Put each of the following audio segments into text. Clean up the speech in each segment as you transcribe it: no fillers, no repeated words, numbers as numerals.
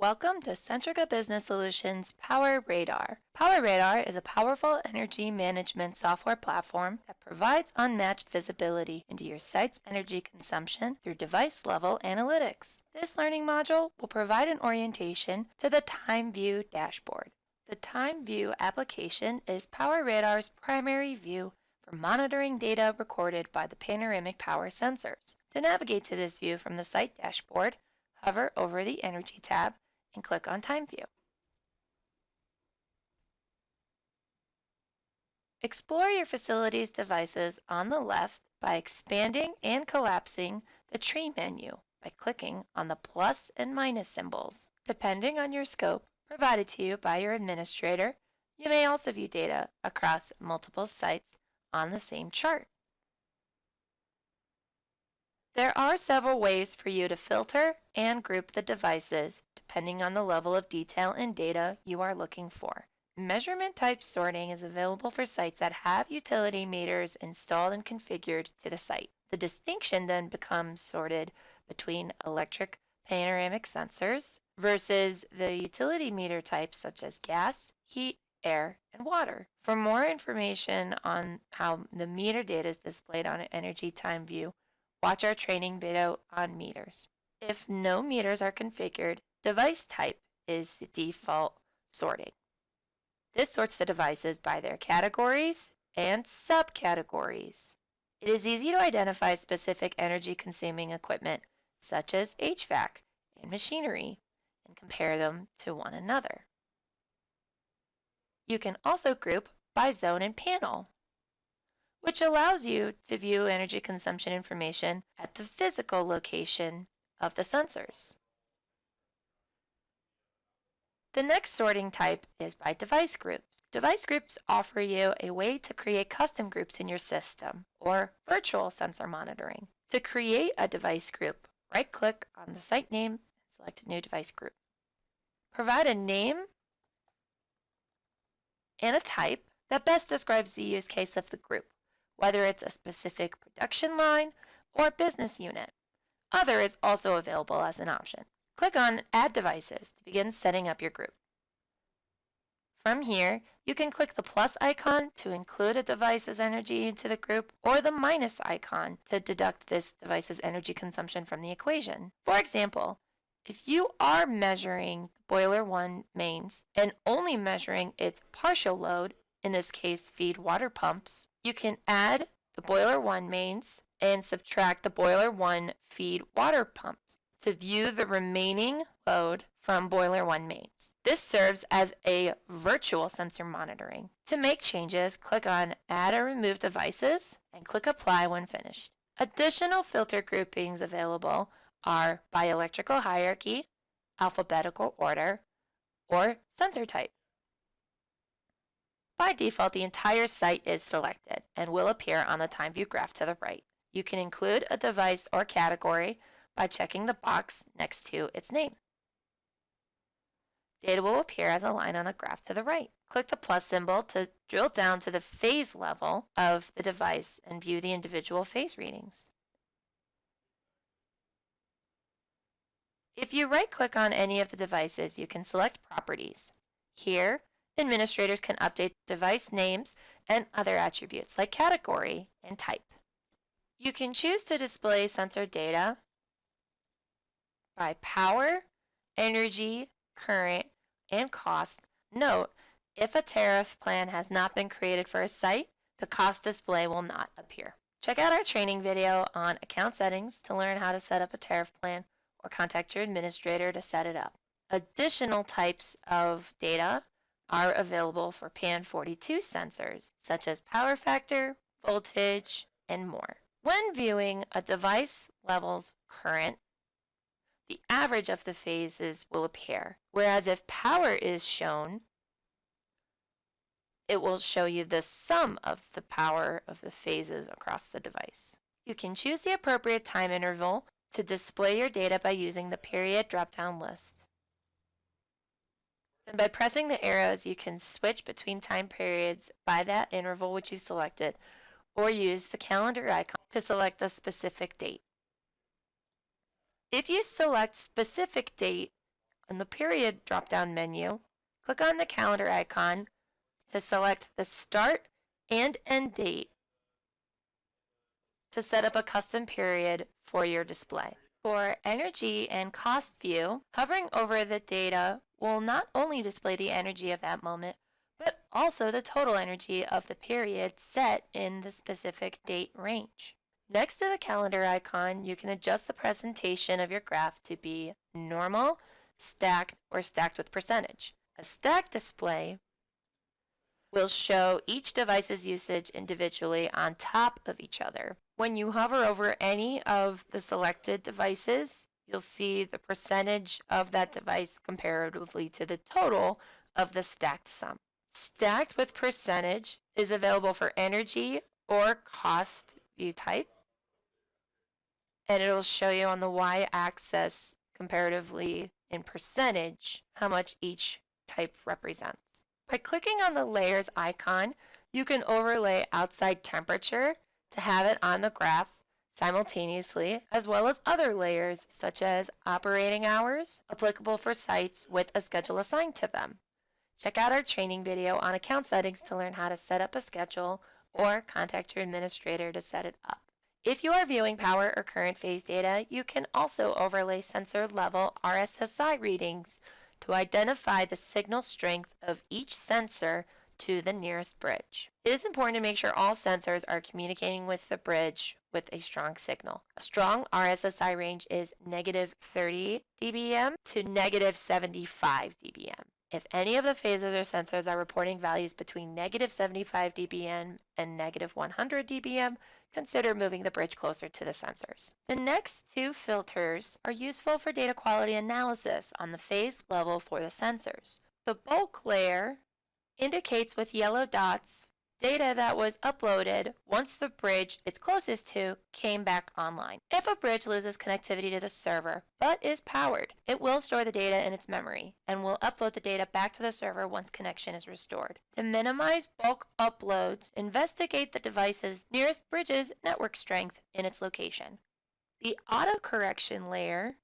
Welcome to Centrica Business Solutions Power Radar. Power Radar is a powerful energy management software platform that provides unmatched visibility into your site's energy consumption through device-level analytics. This learning module will provide an orientation to the Time View dashboard. The Time View application is Power Radar's primary view for monitoring data recorded by the Panoramic power sensors. To navigate to this view from the site dashboard, hover over the Energy tab and click on Time View. Explore your facility's devices on the left by expanding and collapsing the tree menu by clicking on the plus and minus symbols. Depending on your scope provided to you by your administrator, you may also view data across multiple sites on the same chart. There are several ways for you to filter and group the devices depending on the level of detail and data you are looking for. Measurement type sorting is available for sites that have utility meters installed and configured to the site. The distinction then becomes sorted between electric panoramic sensors versus the utility meter types such as gas, heat, air, and water. For more information on how the meter data is displayed on an Energy Time View, watch our training video on meters. If no meters are configured, device type is the default sorting. This sorts the devices by their categories and subcategories. It is easy to identify specific energy-consuming equipment, such as HVAC and machinery, and compare them to one another. You can also group by zone and panel, which allows you to view energy consumption information at the physical location of the sensors. The next sorting type is by device groups. Device groups offer you a way to create custom groups in your system or virtual sensor monitoring. To create a device group, right-click on the site name and select a new device group. Provide a name and a type that best describes the use case of the group, whether it's a specific production line or business unit. Other is also available as an option. Click on Add Devices to begin setting up your group. From here, you can click the plus icon to include a device's energy into the group or the minus icon to deduct this device's energy consumption from the equation. For example, if you are measuring boiler 1 mains and only measuring its partial load, in this case feed water pumps, you can add the boiler 1 mains and subtract the boiler 1 feed water pumps to view the remaining load from boiler 1 mains. This serves as a virtual sensor monitoring. To make changes, click on Add or Remove Devices and click Apply when finished. Additional filter groupings available are by electrical hierarchy, alphabetical order, or sensor type. By default, the entire site is selected and will appear on the Time View graph to the right. You can include a device or category by checking the box next to its name. Data will appear as a line on a graph to the right. Click the plus symbol to drill down to the phase level of the device and view the individual phase readings. If you right-click on any of the devices, you can select Properties. Here, administrators can update device names and other attributes like category and type. You can choose to display sensor data by power, energy, current, and cost. Note, if a tariff plan has not been created for a site, the cost display will not appear. Check out our training video on account settings to learn how to set up a tariff plan or contact your administrator to set it up. Additional types of data are available for PAN 42 sensors, such as power factor, voltage, and more. When viewing a device level's current, the average of the phases will appear, whereas if power is shown, it will show you the sum of the power of the phases across the device. You can choose the appropriate time interval to display your data by using the period drop-down list. Then by pressing the arrows, you can switch between time periods by that interval which you selected, or use the calendar icon to select a specific date. If you select specific date On the period drop-down menu, click on the calendar icon to select the start and end date to set up a custom period for your display. For energy and cost view, hovering over the data will not only display the energy of that moment, but also the total energy of the period set in the specific date range. Next to the calendar icon, you can adjust the presentation of your graph to be normal, stacked, or stacked with percentage. A stacked display will show each device's usage individually on top of each other. When you hover over any of the selected devices, you'll see the percentage of that device comparatively to the total of the stacked sum. Stacked with percentage is available for energy or cost view type, and it'll show you on the y-axis comparatively in percentage how much each type represents. By clicking on the layers icon, you can overlay outside temperature to have it on the graph simultaneously, as well as other layers such as operating hours, applicable for sites with a schedule assigned to them. Check out our training video on account settings to learn how to set up a schedule or contact your administrator to set it up. If you are viewing power or current phase data, you can also overlay sensor level RSSI readings to identify the signal strength of each sensor to the nearest bridge. It is important to make sure all sensors are communicating with the bridge with a strong signal. A strong RSSI range is -30 dBm to -75 dBm. If any of the phases or sensors are reporting values between -75 dBm and -100 dBm, consider moving the bridge closer to the sensors. The next two filters are useful for data quality analysis on the phase level for the sensors. The bulk layer indicates with yellow dots data that was uploaded once the bridge it's closest to came back online. If a bridge loses connectivity to the server but is powered, it will store the data in its memory and will upload the data back to the server once connection is restored. To minimize bulk uploads, investigate the device's nearest bridge's network strength in its location. The autocorrection layer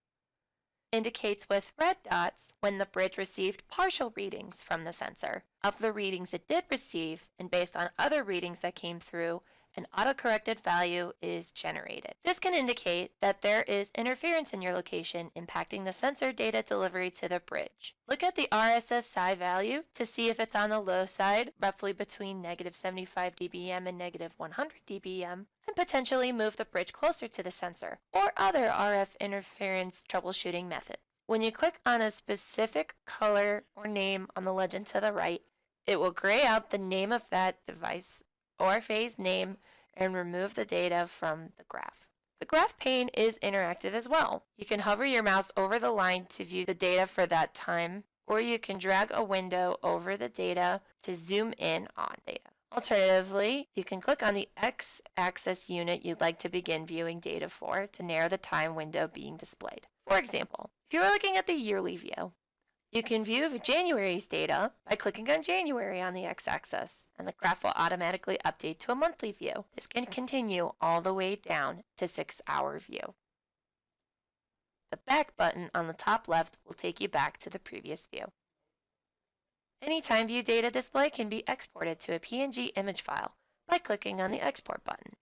indicates with red dots when the bridge received partial readings from the sensor. Of the readings it did receive, and based on other readings that came through, an autocorrected value is generated. This can indicate that there is interference in your location impacting the sensor data delivery to the bridge. Look at the RSSI value to see if it's on the low side, roughly between -75 dBm and -100 dBm, and potentially move the bridge closer to the sensor, or other RF interference troubleshooting methods. When you click on a specific color or name on the legend to the right, it will gray out the name of that device or phase name and remove the data from the graph. The graph pane is interactive as well. You can hover your mouse over the line to view the data for that time, or you can drag a window over the data to zoom in on data. Alternatively, you can click on the X-axis unit you'd like to begin viewing data for to narrow the time window being displayed. For example, if you are looking at the yearly view, you can view January's data by clicking on January on the x-axis, and the graph will automatically update to a monthly view. This can continue all the way down to 6-hour view. The back button on the top left will take you back to the previous view. Any time view data display can be exported to a PNG image file by clicking on the export button.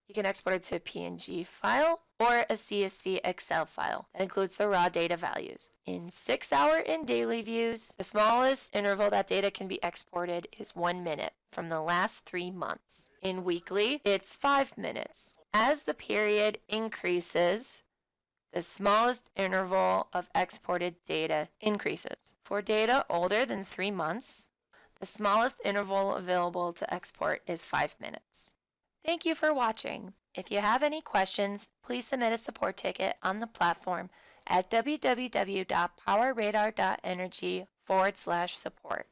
You can export it to a PNG file or a CSV Excel file that includes the raw data values. In 6-hour and daily views, the smallest interval that data can be exported is 1 minute from the last 3 months. In weekly, it's 5 minutes. As the period increases, the smallest interval of exported data increases. For data older than 3 months, the smallest interval available to export is 5 minutes. Thank you for watching. If you have any questions, please submit a support ticket on the platform at www.powerradar.energy/support.